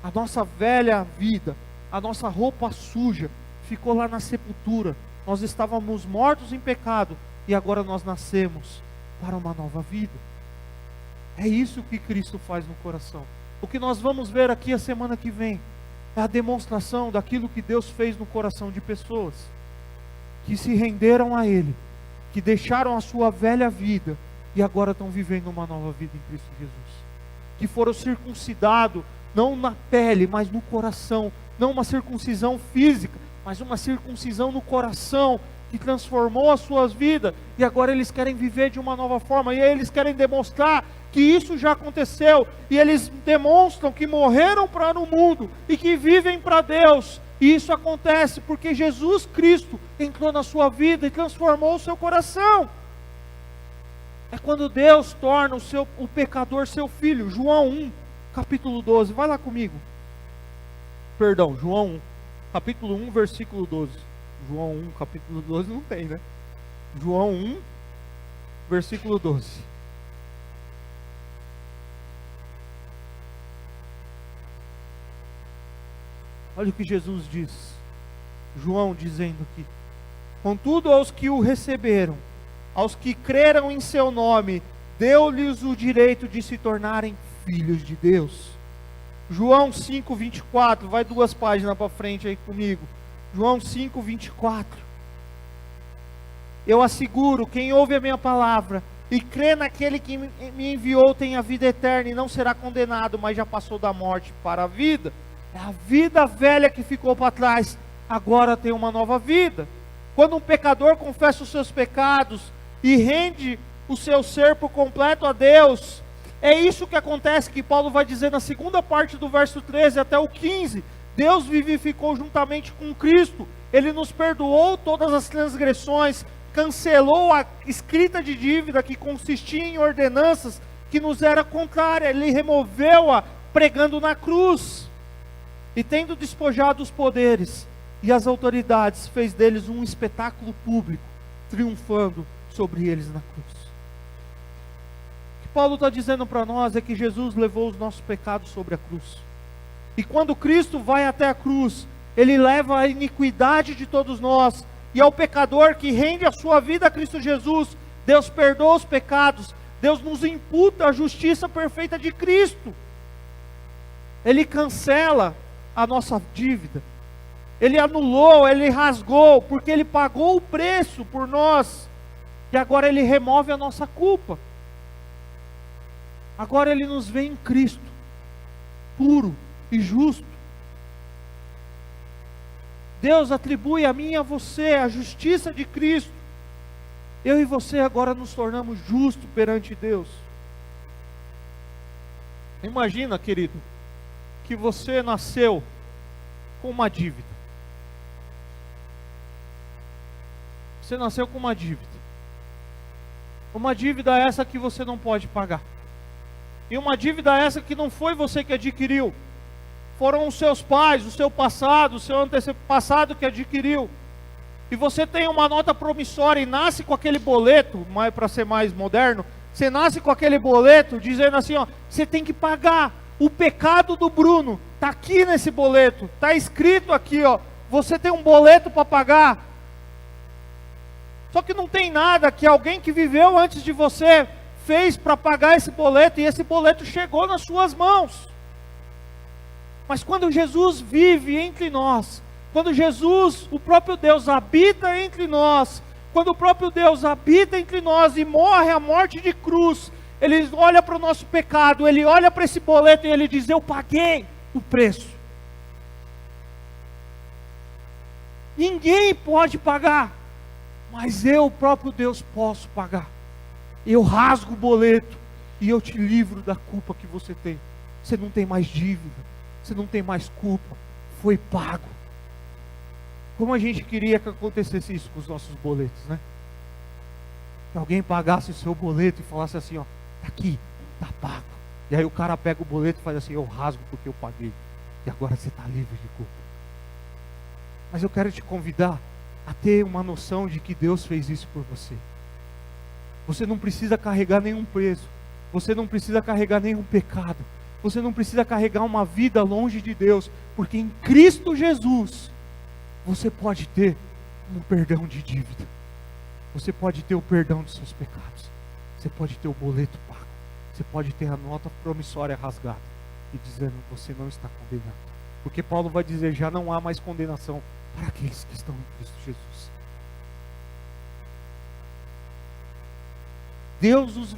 A nossa velha vida, a nossa roupa suja, ficou lá na sepultura. Nós estávamos mortos em pecado e agora nós nascemos para uma nova vida. É isso que Cristo faz no coração. O que nós vamos ver aqui a semana que vem é a demonstração daquilo que Deus fez no coração de pessoas que se renderam a Ele, que deixaram a sua velha vida e agora estão vivendo uma nova vida em Cristo Jesus, que foram circuncidados não na pele, mas no coração. Não uma circuncisão física, mas uma circuncisão no coração, que transformou as suas vidas, e agora eles querem viver de uma nova forma, e aí eles querem demonstrar que isso já aconteceu, e eles demonstram que morreram para o mundo, e que vivem para Deus, e isso acontece porque Jesus Cristo entrou na sua vida e transformou o seu coração. É quando Deus torna o pecador seu filho. João 1, capítulo 12, vai lá comigo. Perdão, João 1, capítulo 1, versículo 12. João 1, capítulo 12 não tem, né? João 1, versículo 12. Olha o que Jesus diz. João dizendo aqui: contudo, aos que o receberam, aos que creram em seu nome, deu-lhes o direito de se tornarem filhos de Deus. João 5, 24, vai 2 páginas para frente aí comigo. João 5, 24. Eu asseguro, quem ouve a minha palavra e crê naquele que me enviou tem a vida eterna e não será condenado, mas já passou da morte para a vida. É a vida velha que ficou para trás, agora tem uma nova vida. Quando um pecador confessa os seus pecados e rende o seu ser por completo a Deus, é isso que acontece, que Paulo vai dizer na segunda parte do verso 13 até o 15. Deus vivificou juntamente com Cristo, Ele nos perdoou todas as transgressões, cancelou a escrita de dívida que consistia em ordenanças que nos era contrária, Ele removeu-a pregando na cruz, e tendo despojado os poderes e as autoridades, fez deles um espetáculo público, triunfando sobre eles na cruz. O que Paulo está dizendo para nós é que Jesus levou os nossos pecados sobre a cruz. E quando Cristo vai até a cruz, Ele leva a iniquidade de todos nós. E ao pecador que rende a sua vida a Cristo Jesus, Deus perdoa os pecados. Deus nos imputa a justiça perfeita de Cristo. Ele cancela a nossa dívida. Ele anulou, Ele rasgou, porque Ele pagou o preço por nós. E agora Ele remove a nossa culpa. Agora Ele nos vê em Cristo, puro e justo. Deus atribui a mim e a você a justiça de Cristo. Eu e você agora nos tornamos justos perante Deus. Imagina, querido, que você nasceu com uma dívida. Você nasceu com uma dívida. Uma dívida essa que você não pode pagar. E uma dívida essa que não foi você que adquiriu. Foram os seus pais, o seu passado, o seu antepassado que adquiriu. E você tem uma nota promissória e nasce com aquele boleto, para ser mais moderno, você nasce com aquele boleto dizendo assim, ó, você tem que pagar. O pecado do Bruno está aqui nesse boleto, está escrito aqui, ó, você tem um boleto para pagar. Só que não tem nada que alguém que viveu antes de você fez para pagar esse boleto, e esse boleto chegou nas suas mãos. Mas quando Jesus vive entre nós, quando Jesus, o próprio Deus, habita entre nós, quando o próprio Deus habita entre nós e morre a morte de cruz, Ele olha para o nosso pecado, Ele olha para esse boleto e Ele diz, eu paguei o preço. Ninguém pode pagar, mas eu, o próprio Deus, posso pagar. Eu rasgo o boleto e eu te livro da culpa que você tem. Você não tem mais dívida, você não tem mais culpa, foi pago. Como a gente queria que acontecesse isso com os nossos boletos, né? Que alguém pagasse o seu boleto e falasse assim, ó, tá aqui, tá pago. E aí o cara pega o boleto e faz assim, eu rasgo porque eu paguei. E agora você está livre de culpa. Mas eu quero te convidar a ter uma noção de que Deus fez isso por você. Você não precisa carregar nenhum peso. Você não precisa carregar nenhum pecado. Você não precisa carregar uma vida longe de Deus. Porque em Cristo Jesus, você pode ter um perdão de dívida. Você pode ter o perdão dos seus pecados. Você pode ter o boleto pago. Você pode ter a nota promissória rasgada. E dizendo, você não está condenado. Porque Paulo vai dizer, já não há mais condenação para aqueles que estão em Cristo Jesus. Deus nos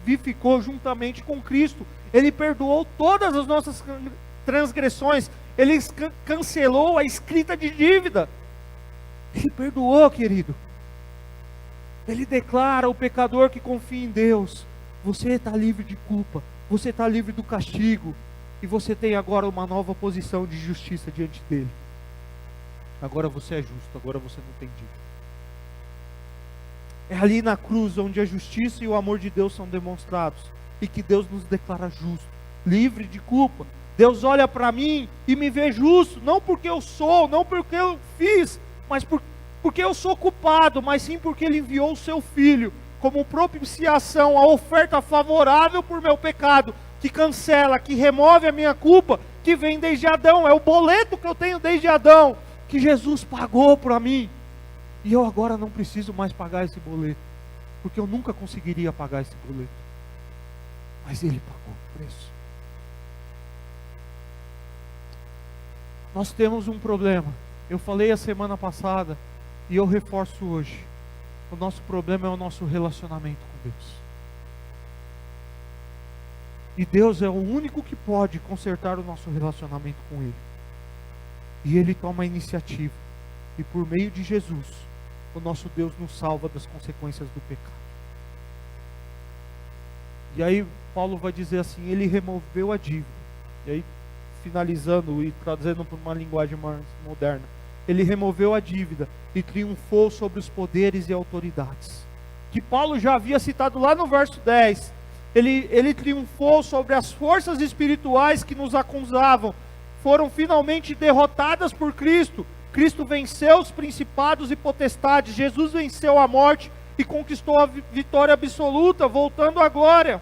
vivificou juntamente com Cristo. Ele perdoou todas as nossas transgressões. Ele cancelou a escrita de dívida. Ele perdoou, querido. Ele declara o pecador que confia em Deus: você está livre de culpa, você está livre do castigo, e você tem agora uma nova posição de justiça diante dele. Agora você é justo, agora você não tem dívida. É ali na cruz onde a justiça e o amor de Deus são demonstrados, e que Deus nos declara justo, livre de culpa. Deus olha para mim e me vê justo, não porque eu sou, não porque eu fiz, mas porque eu sou culpado, mas sim porque Ele enviou o seu Filho como propiciação, a oferta favorável por meu pecado, que cancela, que remove a minha culpa, que vem desde Adão. É o boleto que eu tenho desde Adão, que Jesus pagou para mim, e eu agora não preciso mais pagar esse boleto, porque eu nunca conseguiria pagar esse boleto, mas Ele pagou o preço. Nós temos um problema, eu falei a semana passada, e eu reforço hoje: o nosso problema é o nosso relacionamento com Deus. E Deus é o único que pode consertar o nosso relacionamento com Ele. E Ele toma a iniciativa. E por meio de Jesus, o nosso Deus nos salva das consequências do pecado. E aí Paulo vai dizer assim: Ele removeu a dívida. E aí, finalizando e trazendo para uma linguagem mais moderna, Ele removeu a dívida e triunfou sobre os poderes e autoridades. Que Paulo já havia citado lá no verso 10. Ele triunfou sobre as forças espirituais que nos acusavam. Foram finalmente derrotadas por Cristo. Cristo venceu os principados e potestades. Jesus venceu a morte e conquistou a vitória absoluta, voltando à glória.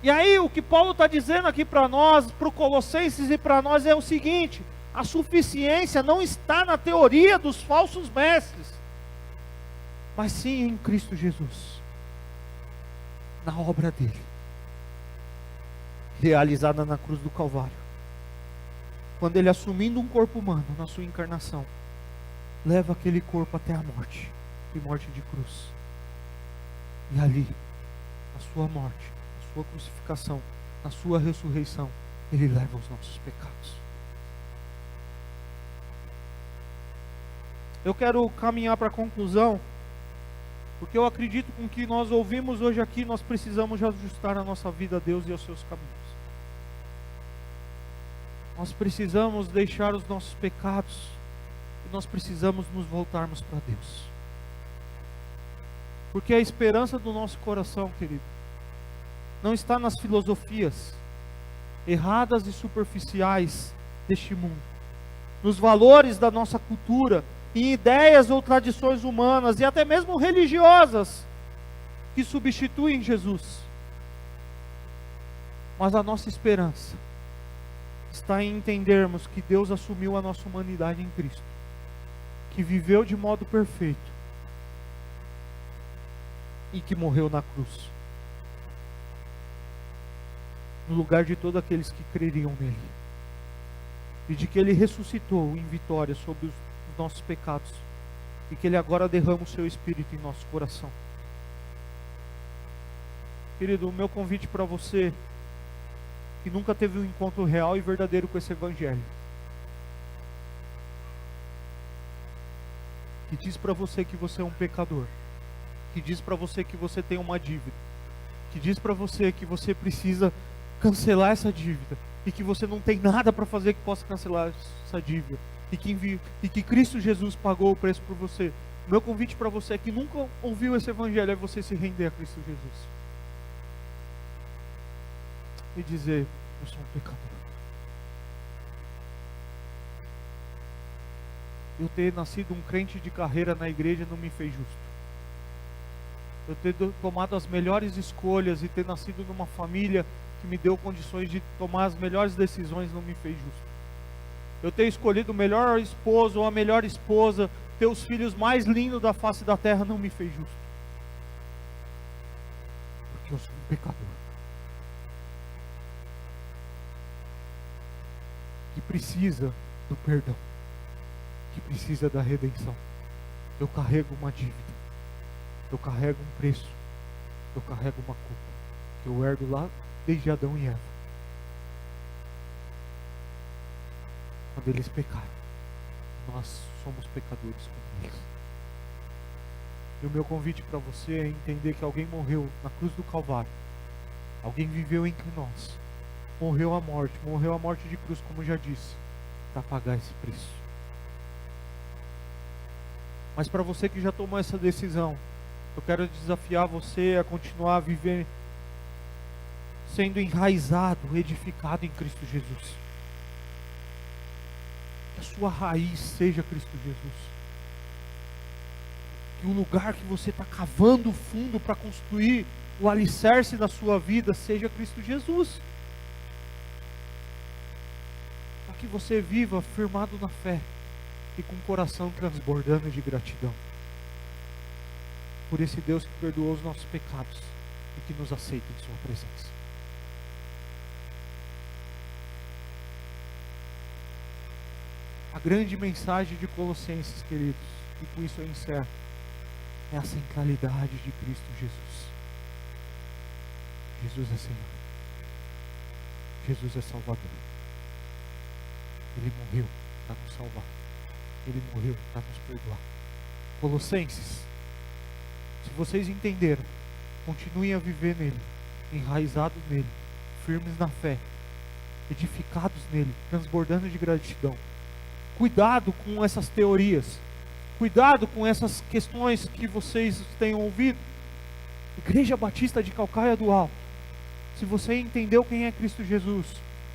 E aí o que Paulo está dizendo aqui para nós, para os Colossenses e para nós, é o seguinte: a suficiência não está na teoria dos falsos mestres, mas sim em Cristo Jesus, na obra dele, realizada na cruz do Calvário, quando ele, assumindo um corpo humano na sua encarnação, leva aquele corpo até a morte, e morte de cruz, e ali, na sua morte, na sua crucificação, na sua ressurreição, ele leva os nossos pecados. Eu quero caminhar para a conclusão, porque eu acredito que com o que nós ouvimos hoje aqui, nós precisamos ajustar a nossa vida a Deus e aos seus caminhos. Nós precisamos deixar os nossos pecados, e nós precisamos nos voltarmos para Deus. Porque a esperança do nosso coração, querido, não está nas filosofias erradas e superficiais deste mundo, nos valores da nossa cultura, em ideias ou tradições humanas e até mesmo religiosas que substituem Jesus. Mas a nossa esperança está em entendermos que Deus assumiu a nossa humanidade em Cristo, que viveu de modo perfeito e que morreu na cruz, no lugar de todos aqueles que creriam nele, e de que ele ressuscitou em vitória sobre os nossos pecados, e que ele agora derrama o seu Espírito em nosso coração. Querido, o meu convite para você que nunca teve um encontro real e verdadeiro com esse Evangelho, que diz para você que você é um pecador, que diz para você que você tem uma dívida, que diz para você que você precisa cancelar essa dívida, e que você não tem nada para fazer que possa cancelar essa dívida, e que Cristo Jesus pagou o preço por você. O meu convite para você que nunca ouviu esse Evangelho é você se render a Cristo Jesus e dizer: eu sou um pecador. Eu ter nascido um crente de carreira na igreja não me fez justo. Eu ter tomado as melhores escolhas e ter nascido numa família que me deu condições de tomar as melhores decisões não me fez justo. Eu ter escolhido o melhor esposo ou a melhor esposa, ter os filhos mais lindos da face da terra não me fez justo. Porque eu sou um pecador que precisa do perdão, que precisa da redenção. Eu carrego uma dívida, eu carrego um preço, eu carrego uma culpa que eu herdo lá desde Adão e Eva, quando eles pecaram. Nós somos pecadores como eles. E o meu convite para você é entender que alguém morreu na cruz do Calvário. Alguém viveu entre nós. Morreu a morte de cruz, como já disse, para pagar esse preço. Mas para você que já tomou essa decisão, eu quero desafiar você a continuar a viver sendo enraizado, edificado em Cristo Jesus. Que a sua raiz seja Cristo Jesus. Que o lugar que você está cavando fundo para construir o alicerce da sua vida seja Cristo Jesus. Para que você viva firmado na fé e com o coração transbordando de gratidão por esse Deus que perdoou os nossos pecados e que nos aceita em sua presença. A grande mensagem de Colossenses, queridos, e com isso eu encerro, é a centralidade de Cristo Jesus. Jesus é Senhor. Jesus é Salvador. Ele morreu para nos salvar. Ele morreu para nos perdoar. Colossenses, se vocês entenderam, continuem a viver nele, enraizados nele, firmes na fé, edificados nele, transbordando de gratidão. Cuidado com essas teorias. Cuidado com essas questões que vocês tenham ouvido. Igreja Batista de Calcaia do Alto. Se você entendeu quem é Cristo Jesus,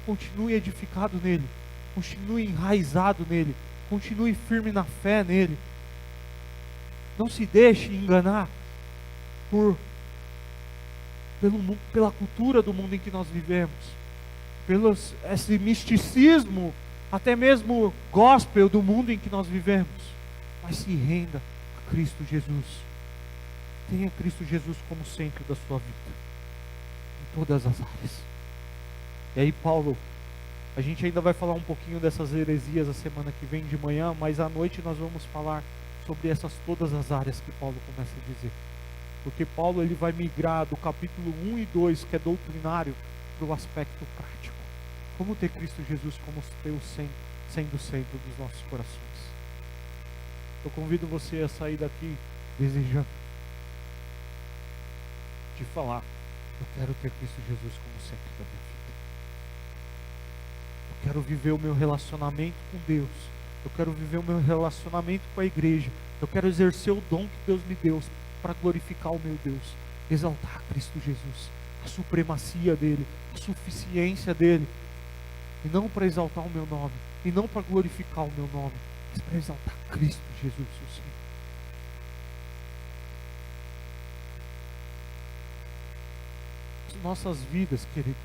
continue edificado nele. Continue enraizado nele. Continue firme na fé nele. Não se deixe enganar pela cultura do mundo em que nós vivemos. Pelo esse misticismo, até mesmo gospel do mundo em que nós vivemos. Mas se renda a Cristo Jesus. Tenha Cristo Jesus como centro da sua vida, em todas as áreas. E aí Paulo, a gente ainda vai falar um pouquinho dessas heresias a semana que vem de manhã, mas à noite nós vamos falar sobre todas as áreas que Paulo começa a dizer. Porque Paulo ele vai migrar do capítulo 1 e 2, que é doutrinário, para o aspecto prático. Como ter Cristo Jesus como sendo o centro dos nossos corações. Eu convido você a sair daqui desejando de falar: eu quero ter Cristo Jesus como centro da minha vida. Eu quero viver o meu relacionamento com Deus. Eu quero viver o meu relacionamento com a igreja. Eu quero exercer o dom que Deus me deu para glorificar o meu Deus, exaltar Cristo Jesus, a supremacia dele, a suficiência dele, e não para exaltar o meu nome, e não para glorificar o meu nome, mas para exaltar Cristo Jesus, o Senhor. As nossas vidas, queridos,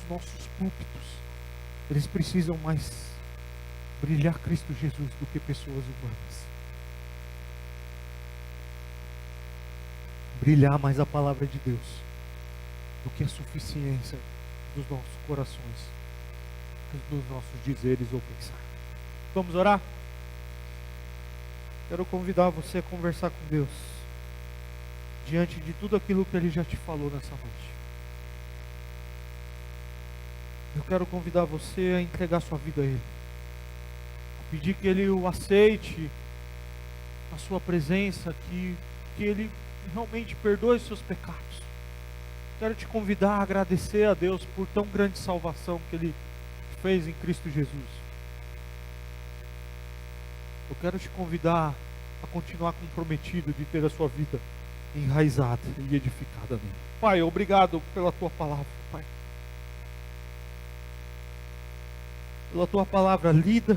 os nossos púlpitos, eles precisam mais brilhar Cristo Jesus do que pessoas humanas. Brilhar mais a palavra de Deus do que a suficiência dos nossos corações, dos nossos dizeres ou pensar. Vamos orar? Quero convidar você a conversar com Deus diante de tudo aquilo que Ele já te falou nessa noite. Eu quero convidar você a entregar sua vida a Ele, a pedir que Ele o aceite na sua presença, que Ele realmente perdoe os seus pecados. Quero te convidar a agradecer a Deus por tão grande salvação que Ele fez em Cristo Jesus. Eu quero te convidar a continuar comprometido de ter a sua vida enraizada e edificada nele. Pai, obrigado pela tua palavra, Pai. Pela tua palavra lida,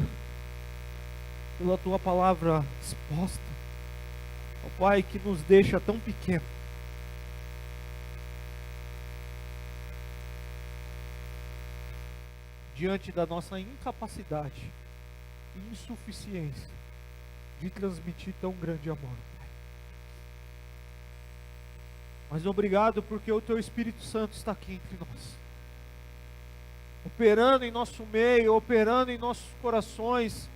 pela tua palavra exposta. Ó Pai, que nos deixa tão pequeno. Diante da nossa incapacidade e insuficiência de transmitir tão grande amor, Pai. Mas obrigado porque o Teu Espírito Santo está aqui entre nós, operando em nosso meio, operando em nossos corações.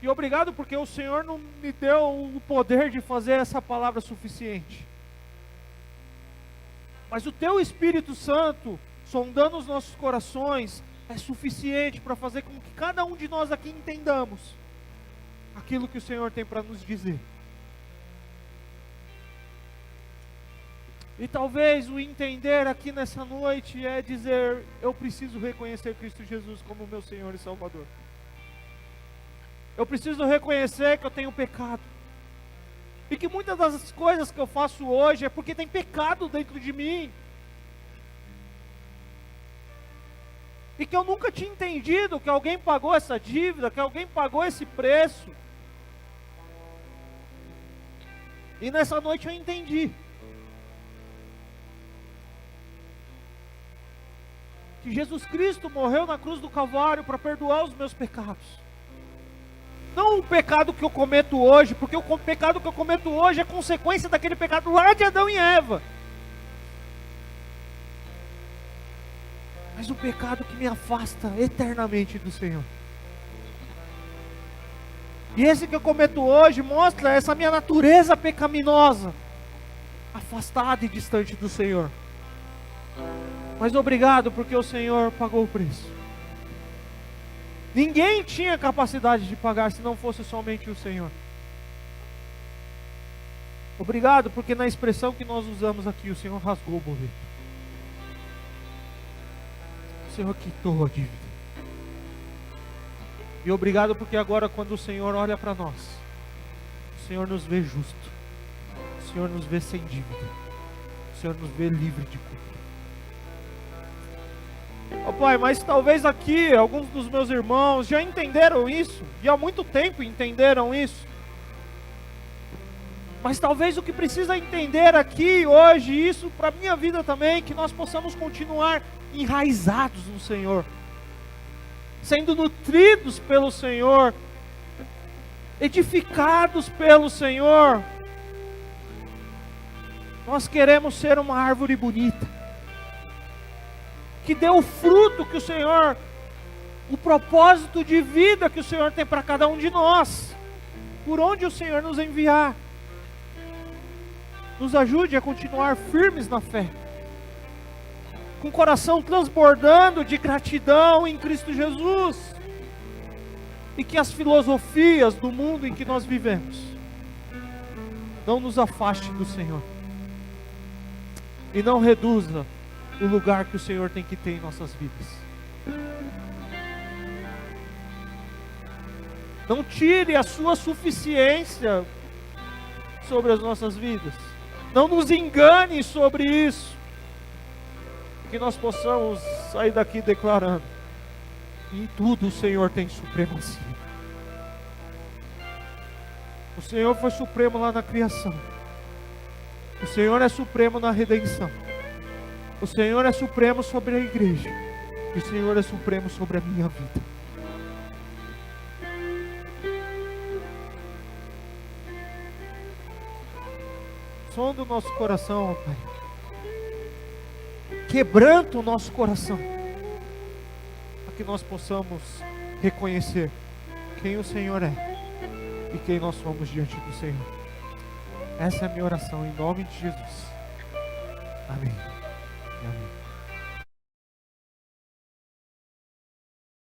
E obrigado porque o Senhor não me deu o poder de fazer essa palavra suficiente. Mas o Teu Espírito Santo, sondando os nossos corações, é suficiente para fazer com que cada um de nós aqui entendamos aquilo que o Senhor tem para nos dizer. E talvez o entender aqui nessa noite é dizer: eu preciso reconhecer Cristo Jesus como meu Senhor e Salvador. Eu preciso reconhecer que eu tenho pecado. E que muitas das coisas que eu faço hoje é porque tem pecado dentro de mim. E que eu nunca tinha entendido que alguém pagou essa dívida, que alguém pagou esse preço. E nessa noite eu entendi que Jesus Cristo morreu na cruz do Calvário para perdoar os meus pecados. Não o pecado que eu cometo hoje, porque o pecado que eu cometo hoje é consequência daquele pecado lá de Adão e Eva. Mas o pecado que me afasta eternamente do Senhor. E esse que eu cometo hoje mostra essa minha natureza pecaminosa, afastada e distante do Senhor. Mas obrigado, porque o Senhor pagou o preço. Ninguém tinha capacidade de pagar se não fosse somente o Senhor. Obrigado, porque na expressão que nós usamos aqui, o Senhor rasgou o boleto. O Senhor quitou a dívida. E obrigado, porque agora quando o Senhor olha para nós, o Senhor nos vê justo. O Senhor nos vê sem dívida. O Senhor nos vê livre de culpa. Oh, Pai, mas talvez aqui alguns dos meus irmãos já entenderam isso, e há muito tempo entenderam isso. Mas talvez o que precisa entender aqui hoje, isso para a minha vida também, que nós possamos continuar enraizados no Senhor, sendo nutridos pelo Senhor, edificados pelo Senhor. Nós queremos ser uma árvore bonita, que dê o fruto que o Senhor, o propósito de vida que o Senhor tem para cada um de nós, por onde o Senhor nos enviar. Nos ajude a continuar firmes na fé, com o coração transbordando de gratidão em Cristo Jesus, e que as filosofias do mundo em que nós vivemos não nos afaste do Senhor, e não reduza o lugar que o Senhor tem que ter em nossas vidas. Não tire a sua suficiência sobre as nossas vidas. Não nos engane sobre isso. Que nós possamos sair daqui declarando: em tudo o Senhor tem supremacia. O Senhor foi supremo lá na criação. O Senhor é supremo na redenção. O Senhor é supremo sobre a igreja. E o Senhor é supremo sobre a minha vida. Sonda o nosso coração, ó Pai. Quebranta o nosso coração, para que nós possamos reconhecer quem o Senhor é e quem nós somos diante do Senhor. Essa é a minha oração em nome de Jesus. Amém. Amém.